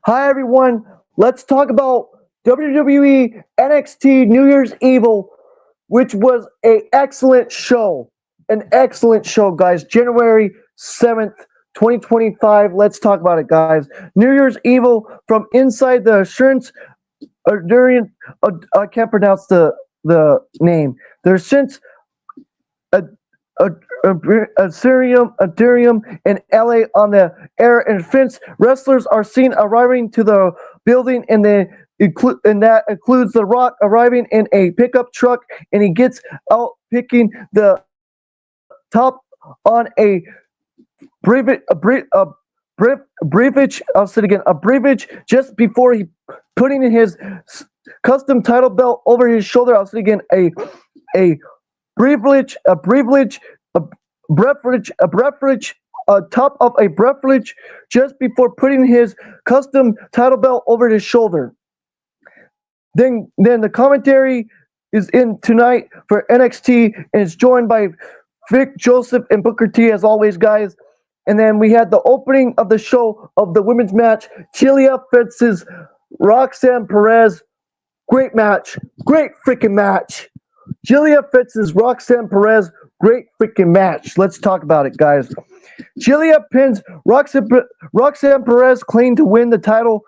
Hi everyone. Let's talk about WWE NXT New Year's Evil, which was a excellent show. An excellent show, guys. January 7th, 2025. Let's talk about it, guys. New Year's Evil from inside the Assurance Durian. I can't pronounce the name. The Assurance a a Asterium in LA on the air, and Finch wrestlers are seen arriving to the building, and that includes The Rock arriving in a pickup truck, and he gets out picking the top on a brevet breviage. I'll say it again, a breviage just before he putting his custom title belt over his shoulder. I'll say it again, a breviage, a top of a breviage just before putting his custom title belt over his shoulder. Then the commentary is in tonight for NXT, and it's joined by Vic Joseph and Booker T as always, guys. And then we had the opening of the show of the women's match, Julia versus Roxanne Perez. Great match. Great freaking match. Julia versus Roxanne Perez. Great freaking match. Let's talk about it, guys. Julia pins Roxanne Perez, claimed to win the title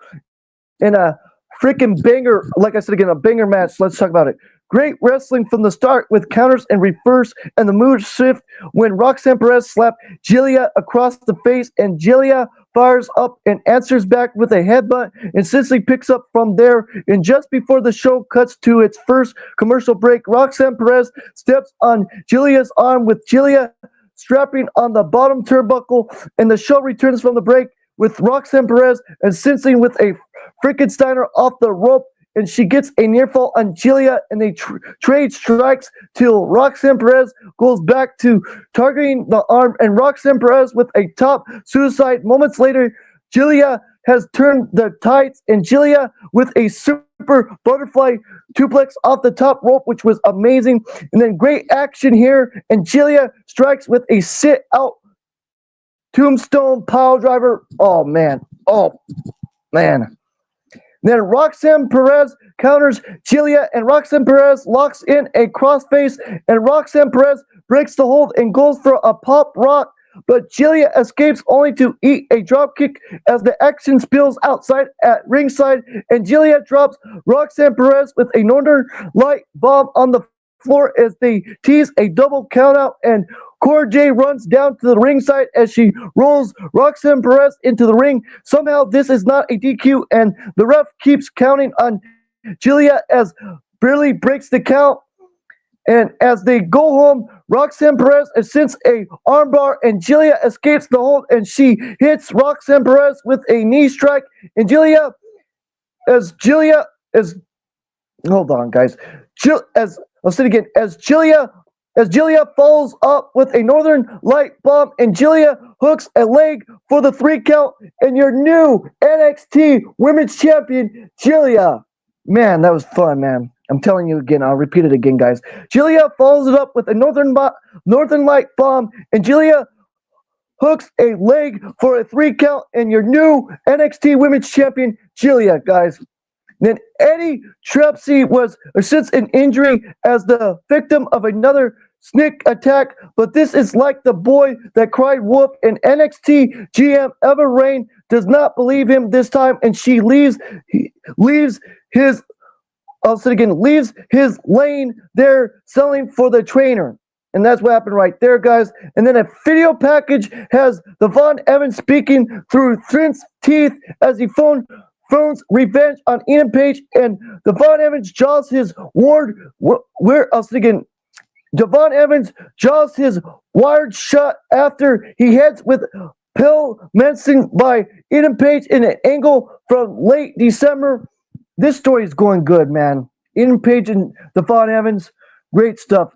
in a freaking banger. Like I said again, a banger match. Let's talk about it. Great wrestling from the start with counters and reverse and the move shift when Roxanne Perez slapped Julia across the face, and Julia fires up and answers back with a headbutt, and Sicily picks up from there. And just before the show cuts to its first commercial break, Roxanne Perez steps on Julia's arm with Julia strapping on the bottom turnbuckle, and the show returns from the break with Roxanne Perez and Sicily with a freaking Steiner off the rope, and she gets a near fall on Julia, and they trade strikes till Roxanne Perez goes back to targeting the arm, and Roxanne Perez with a top suicide. Moments later, Julia has turned the tights, and Julia with a super butterfly suplex off the top rope, which was amazing. And then great action here, and Julia strikes with a sit out tombstone pile driver. Oh man. Oh man. Then Roxanne Perez counters Julia, and Roxanne Perez locks in a crossface, and Roxanne Perez breaks the hold and goes for a pop rock, but Julia escapes only to eat a dropkick as the action spills outside at ringside, and Julia drops Roxanne Perez with a Northern Light bomb on the floor as they tease a double countout, and Cora J runs down to the ringside as she rolls Roxanne Perez into the ring. Somehow this is not a DQ, and the ref keeps counting on Julia as barely breaks the count. And as they go home, Roxanne Perez ascends a armbar, and Julia escapes the hold, and she hits Roxanne Perez with a knee strike. And as hold on, guys. As I'll say it again, as Julia follows up with a Northern Light bomb, and Julia hooks a leg for the 3 count, and your new NXT Women's Champion, Julia. Man, that was fun, man. I'm telling you again. I'll repeat it again, guys. Julia follows it up with a Northern Light bomb, and Julia hooks a leg for a 3 count, and your new NXT Women's Champion, Julia, guys. Then Eddie Trepsy was since an injury as the victim of another snake attack, but this is like the boy that cried wolf, and NXT GM Eva Rain does not believe him this time, and she leaves his leaves his lane there selling for the trainer. And that's what happened right there, guys. And then a video package has the Von Evans speaking through Trent's teeth as he phones revenge on Ian Page, and Devon Evans jaws his Devon Evans jaws his wired shut after he heads with pill mentioned by Ian Page in an angle from late December. This story is going good, man. Ian Page and Devon Evans, great stuff.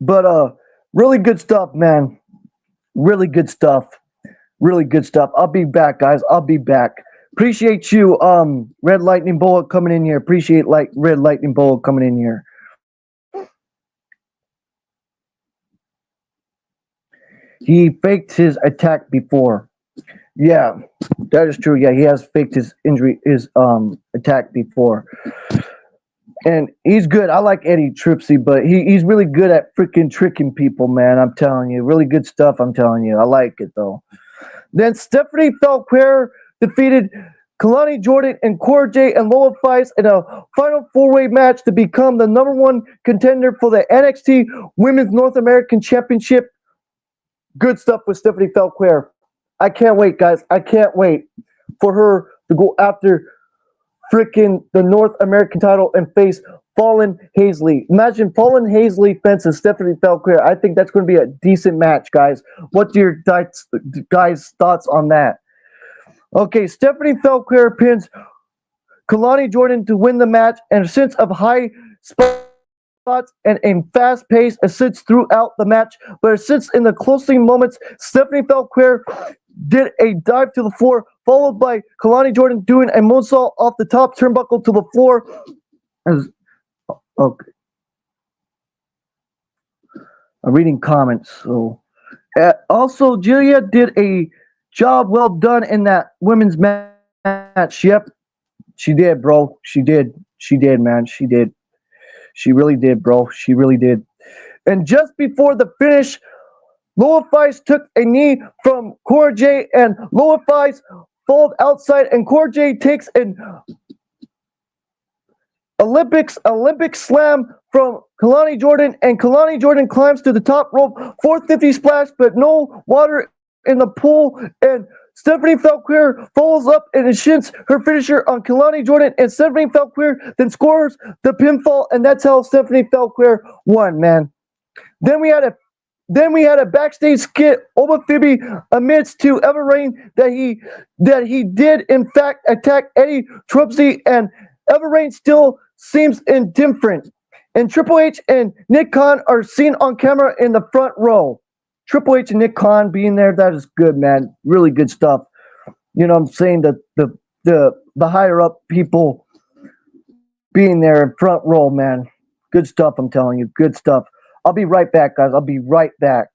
But really good stuff, man. Really good stuff. Really good stuff. I'll be back, guys. I'll be back. Appreciate you, Red Lightning Bullet coming in here. Appreciate Red Lightning Bullet coming in here. He faked his attack before. Yeah. That is true. Yeah, he has faked his injury, his attack before, and he's good. I like Eddie Tripsy, but he's really good at freaking tricking people, man. I'm telling you, really good stuff. I'm telling you, I like it though. Then Stephanie Falquer defeated Kalani Jordan and Cora J and Loa Fice in a final four-way match to become the number one contender for the NXT Women's North American Championship. Good stuff with Stephanie Falquer. I can't wait, guys. I can't wait for her to go after freaking the North American title and face Fallon Hazley. Imagine Fallon Hazley fences Stephanie Falquer. I think that's going to be a decent match, guys. What's your guys' thoughts on that? Okay, Stephanie Falquer pins Kalani Jordan to win the match, and a sense of high spots and a fast pace assists throughout the match. But it sits in the closing moments. Stephanie Falquer did a dive to the floor, followed by Kalani Jordan doing a moonsault off the top turnbuckle to the floor. Okay, I'm reading comments. So, also, Julia did a job well done in that women's match. Yep, she did, bro. She did. She did, man. She did. She really did, bro. She really did. And just before the finish, Loa Fice took a knee from Cora J, and Loa Fice followed outside, and Cora J takes an Olympic slam from Kalani Jordan, and Kalani Jordan climbs to the top rope, 450 splash, but no water in the pool, and Stephanie Falquer follows up and shins her finisher on Kalani Jordan, and Stephanie Falquer then scores the pinfall, and that's how Stephanie Falquer won, man. Then we had a backstage skit. Oba Phoebe admits to Eva Rain that he did in fact attack Eddie Tripsy, and Eva Rain still seems indifferent. And Triple H and Nick Khan are seen on camera in the front row. Triple H and Nick Khan being there, that is good, man. Really good stuff. You know what I'm saying? The higher up people being there in front row, man. Good stuff, I'm telling you. Good stuff. I'll be right back, guys. I'll be right back.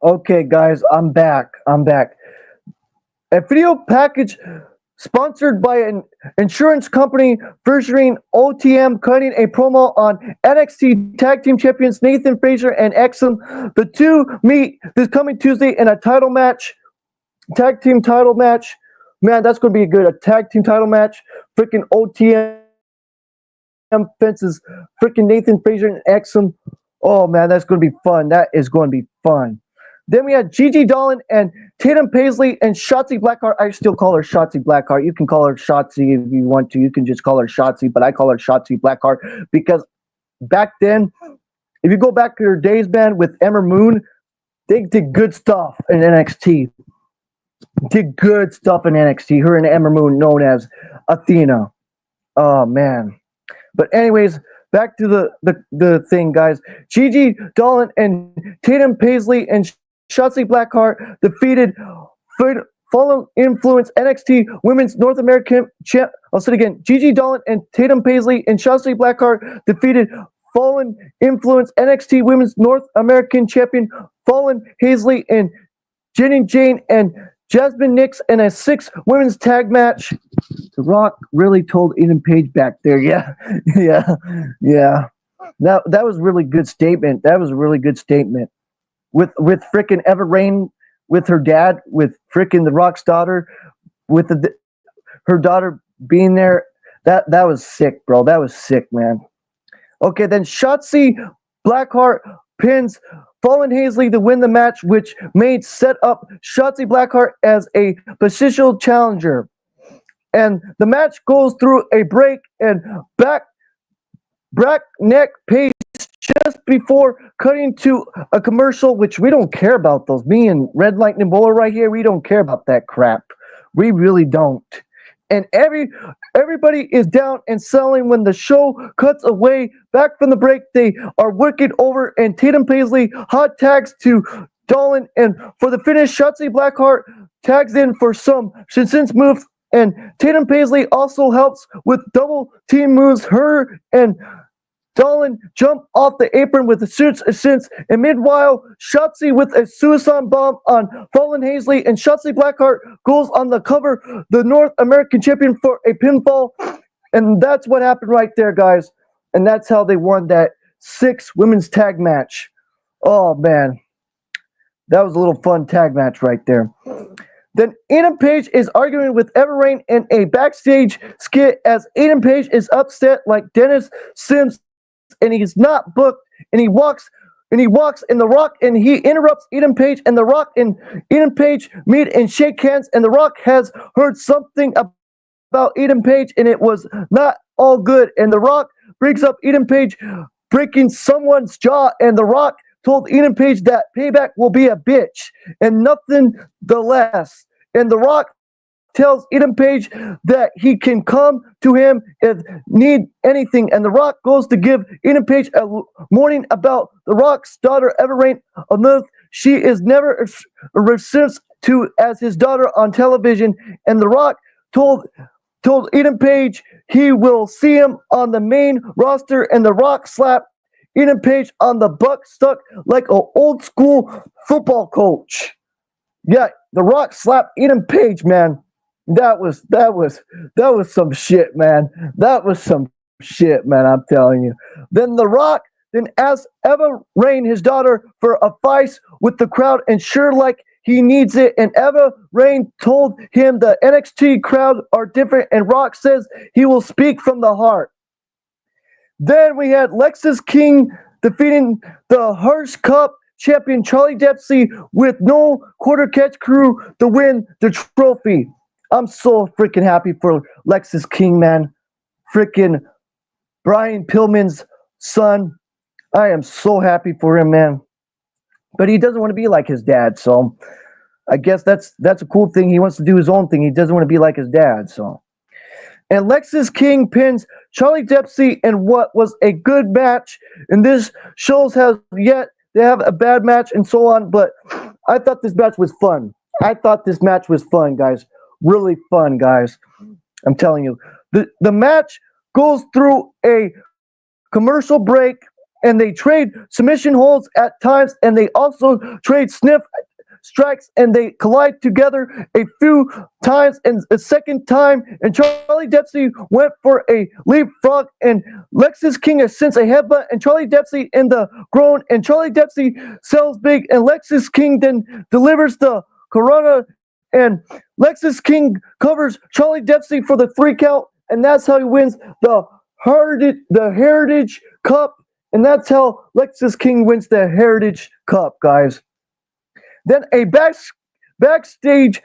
Okay, guys, I'm back. I'm back. A video package sponsored by an insurance company featuring OTM cutting a promo on NXT Tag Team Champions Nathan Frazer and Exum. The two meet this coming Tuesday in a title match, tag team title match. Man, that's going to be good. A tag team title match. Freaking OTM fences freaking Nathan Frazer and Exum. Oh, man, that's going to be fun. That is going to be fun. Then we had Gigi Dolan and Tatum Paisley and Shotzi Blackheart. I still call her Shotzi Blackheart. You can call her Shotzi if you want to. You can just call her Shotzi, but I call her Shotzi Blackheart because back then, if you go back to her days, man, with Ember Moon, they did good stuff in NXT. Did good stuff in NXT. Her and Ember Moon, known as Athena. Oh, man. But anyways, back to the thing, guys. Gigi Dolan and Tatum Paisley and Shotzi Blackheart defeated Fallen Influence NXT Women's North American Champ. I'll say it again. Gigi Dolan and Tatum Paisley and Shotzi Blackheart defeated Fallen Influence NXT Women's North American Champion Fallen Hazley and Jenny Jane and Jasmine Nix in a 6 women's tag match. The Rock really told Eden Page back there. Yeah. That was a really good statement. That was a really good statement. With frickin' Eva Rain, with her dad, with frickin' The Rock's daughter, with her daughter being there. That was sick, bro. That was sick, man. Okay, then Shotzi Blackheart pins Fallen Hazley to win the match, which made set up Shotzi Blackheart as a potential challenger. And the match goes through a break and breakneck pace just before cutting to a commercial, which we don't care about those. Me and Red Lightning Bowler right here, we don't care about that crap. We really don't. And everybody is down and selling when the show cuts away. Back from the break, they are working over, and Tatum Paisley hot tags to Dolan. And for the finish, Shotzi Blackheart tags in for some Shinsen's moves. And Tatum Paisley also helps with double team moves. Her and Dolan jump off the apron with the suits assist, and meanwhile, Shotzi with a suicide bomb on Fallen Hazley, and Shotzi Blackheart goes on the cover, the North American champion, for a pinfall, and that's what happened right there, guys, and that's how they won that 6 women's tag match. Oh, man. That was a little fun tag match right there. Then Adam Page is arguing with Eva Rain in a backstage skit as Adam Page is upset like Dennis Sims, and he's not booked, and he walks and The Rock, and he interrupts Eden Page, and The Rock and Eden Page meet and shake hands, and The Rock has heard something about Eden Page, and it was not all good, and The Rock brings up Eden Page breaking someone's jaw, and The Rock told Eden Page that payback will be a bitch, and nothing the less, and The Rock tells Eden Page that he can come to him if need anything, and The Rock goes to give Eden Page a warning about The Rock's daughter Eva Rain of North. She is never received to as his daughter on television, and The Rock told Eden Page he will see him on the main roster, and The Rock slapped Eden Page on the butt stuck like an old school football coach. Yeah, The Rock slapped Eden Page, man. That was some shit, man. That was some shit, man. I'm telling you. Then The Rock then asked Eva Rain, his daughter, for a fight with the crowd, and sure like he needs it. And Eva Rain told him the NXT crowd are different, and Rock says he will speak from the heart. Then we had Lexis King defeating the Hearst Cup champion Charlie Dempsey with no quarter catch crew to win the trophy. I'm so freaking happy for Lexis King, man. Freaking Brian Pillman's son. I am so happy for him, man. But he doesn't want to be like his dad, so I guess that's a cool thing. He wants to do his own thing. He doesn't want to be like his dad, so. And Lexis King pins Charlie Dempsey in what was a good match. And this shows how yet they have a bad match and so on. But I thought this match was fun. Guys. Really fun, guys. I'm telling you. The match goes through a commercial break, and they trade submission holds at times, and they also trade sniff strikes, and they collide together a few times, and a second time, and Charlie Dempsey went for a leapfrog, and Lexis King sends a headbutt, and Charlie Dempsey in the groin, and Charlie Dempsey sells big, and Lexis King then delivers the Corona, and Lexis King covers Charlie Dempsey for the 3 count, and that's how he wins the Heritage Cup, and that's how Lexis King wins the Heritage Cup, guys. Then a backstage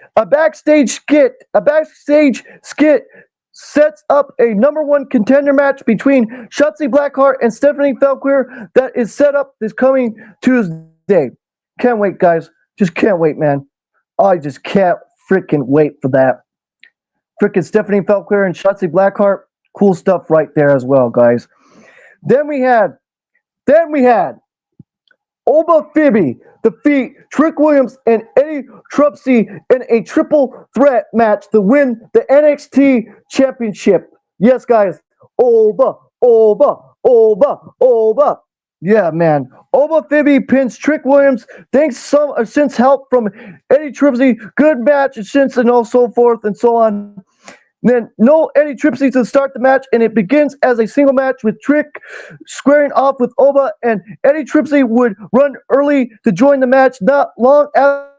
skit sets up a #1 contender match between Shotzi Blackheart and Stephanie Falquer that is set up this coming Tuesday. Can't wait, guys. Just can't wait, man. I just can't freaking wait for that. Freaking Stephanie Falquer and Shotzi Blackheart. Cool stuff right there as well, guys. Then we had Oba Phoebe defeat Trick Williams and Eddie Eddie Trupsy in a triple threat match to win the NXT Championship. Yes, guys. Over, over, over, over. Yeah, man. Oba Fibby pins Trick Williams. Thanks since help from Eddie Tripsy. Good match since and so forth and so on. Then no Eddie Tripsy to start the match, and it begins as a single match with Trick squaring off with Oba, and Eddie Tripsy would run early to join the match. Not long after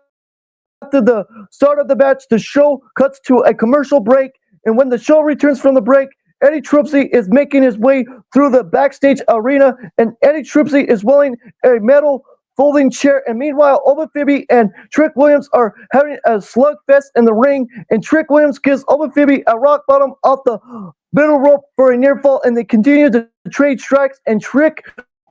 the start of the match, the show cuts to a commercial break, and when the show returns from the break, Eddie Tripsy is making his way through the backstage arena, and Eddie Tripsy is wearing a metal folding chair. And meanwhile, Oba Fibby and Trick Williams are having a slugfest in the ring, and Trick Williams gives Oba Fibby a rock bottom off the middle rope for a near fall, and they continue to trade strikes, and Trick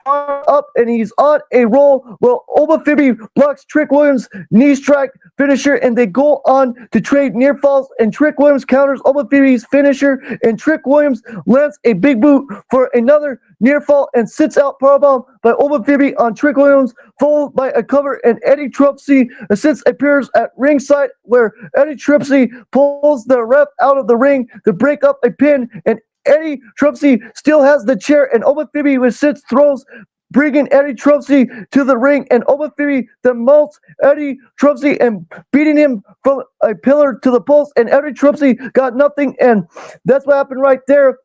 up and he's on a roll. Well, Oba Fibby blocks Trick Williams' knee strike finisher, and they go on to trade near falls, and Trick Williams counters Oba Fibby's finisher, and Trick Williams lands a big boot for another near fall and sits out powerbomb by Oba Fibby on Trick Williams, followed by a cover, and Eddie Tripsy since appears at ringside, where Eddie Tripsy pulls the ref out of the ring to break up a pin, and Eddie Tripsy still has the chair, and Oba Fibby with sits throws, bringing Eddie Tripsy to the ring, and Oba Fibby demotes Eddie Tripsy and beating him from a pillar to the post, and Eddie Tripsy got nothing, and that's what happened right there,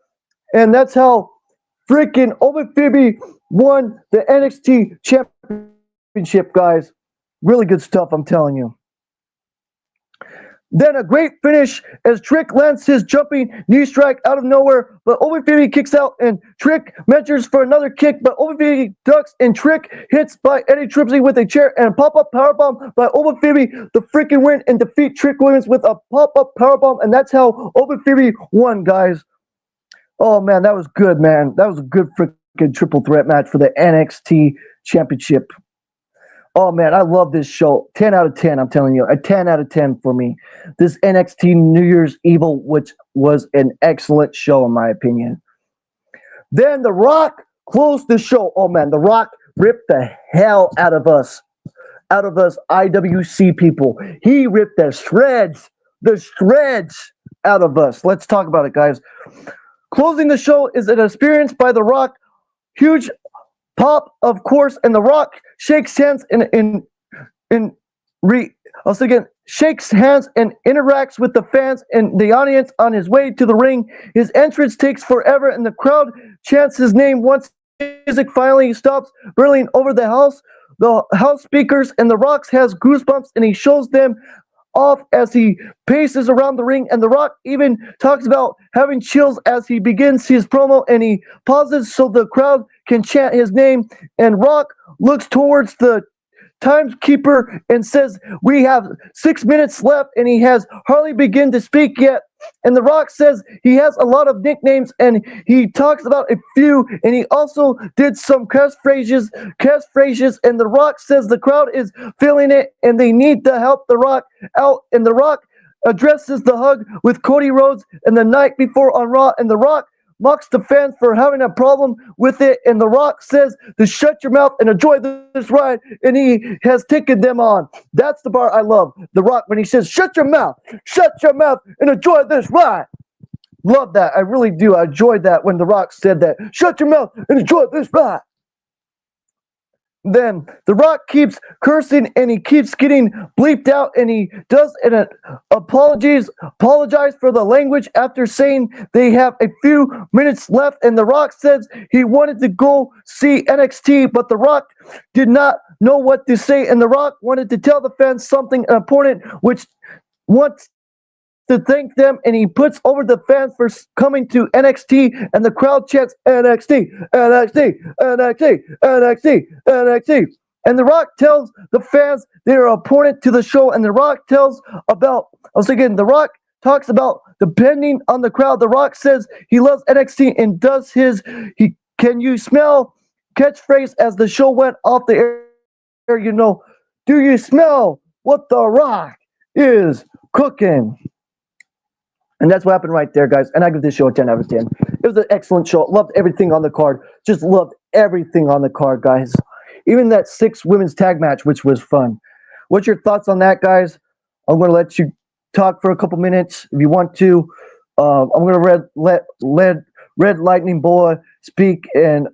and that's how freaking Oba Fibby won the NXT Championship, guys. Really good stuff, I'm telling you. Then a great finish as Trick lands his jumping knee strike out of nowhere, but Oba Fibby kicks out, and Trick measures for another kick, but Oba Fibby ducks, and Trick hits by Eddie Tripsy with a chair, and pop-up powerbomb by Oba Fibby the freaking win and defeat Trick Williams with a pop-up powerbomb, and that's how Oba Fibby won, guys. Oh, man, that was good, man. That was a good freaking triple threat match for the NXT Championship. Oh, man, I love this show. 10 out of 10, I'm telling you. A 10 out of 10 for me. This NXT New Year's Evil, which was an excellent show, in my opinion. Then The Rock closed the show. Oh, man, The Rock ripped the hell out of us IWC people. He ripped the shreds out of us. Let's talk about it, guys. Closing the show is an experience by The Rock. Huge pop, of course, and The Rock shakes hands shakes hands and interacts with the fans and the audience on his way to the ring. His entrance takes forever, and the crowd chants his name once music finally stops whirling over the house speakers, and The Rock has goosebumps, and he shows them off as he paces around the ring, and The Rock even talks about having chills as he begins his promo, and he pauses so the crowd can chant his name, and Rock looks towards the timekeeper and says, "We have 6 minutes left," and he has hardly begun to speak yet, and The Rock says he has a lot of nicknames, and he talks about a few, and he also did some catchphrases, and The Rock says the crowd is feeling it, and they need to help The Rock out, and The Rock addresses the hug with Cody Rhodes and the night before on Raw, and The Rock mocks the fans for having a problem with it, and The Rock says to shut your mouth and enjoy this ride, and he has taken them on. That's the part I love. The Rock, when he says, shut your mouth and enjoy this ride. Love that. I really do. I enjoyed that when The Rock said that. Shut your mouth and enjoy this ride. Then The Rock keeps cursing, and he keeps getting bleeped out, and he does an apologize for the language after saying they have a few minutes left, and The Rock says he wanted to go see NXT, but The Rock did not know what to say, and The Rock wanted to tell the fans something important, which wants to thank them, and he puts over the fans for coming to NXT, and the crowd chants NXT, NXT, NXT, NXT, NXT. And The Rock tells the fans they are important to the show, and The Rock The Rock talks about depending on the crowd. The Rock says he loves NXT and does his "Can you smell?" catchphrase as the show went off the air. You know, do you smell what The Rock is cooking? And that's what happened right there, guys. And I give this show a 10 out of 10. It was an excellent show. Loved everything on the card. Just loved everything on the card, guys. Even that 6 women's tag match, which was fun. What's your thoughts on that, guys? I'm going to let you talk for a couple minutes if you want to. I'm going to let Red Lightning Boa speak and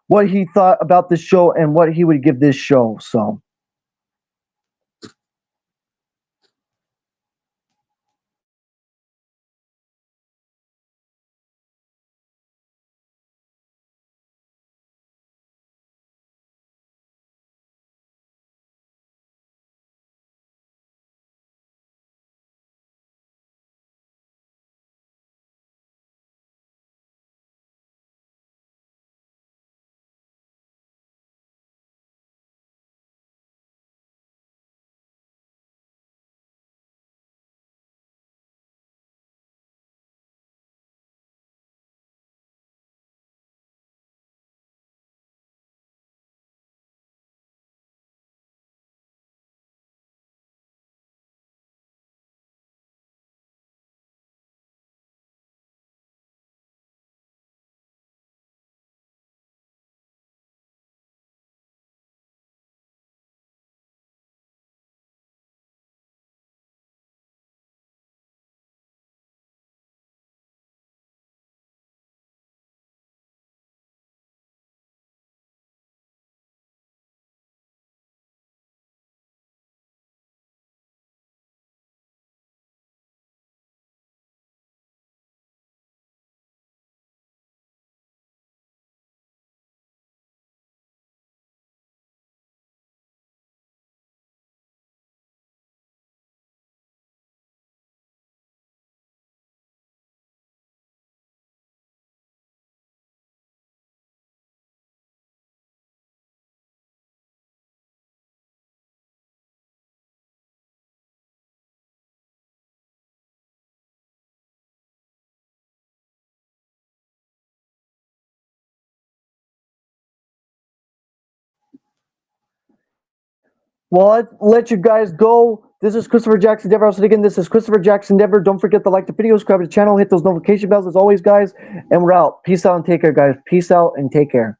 what he thought about this show and what he would give this show. So. Well, I'll let you guys go. This is Christopher Jackson Dever. Also, again, this is Christopher Jackson Dever. Don't forget to like the video, subscribe to the channel, hit those notification bells as always, guys. And we're out. Peace out and take care, guys. Peace out and take care.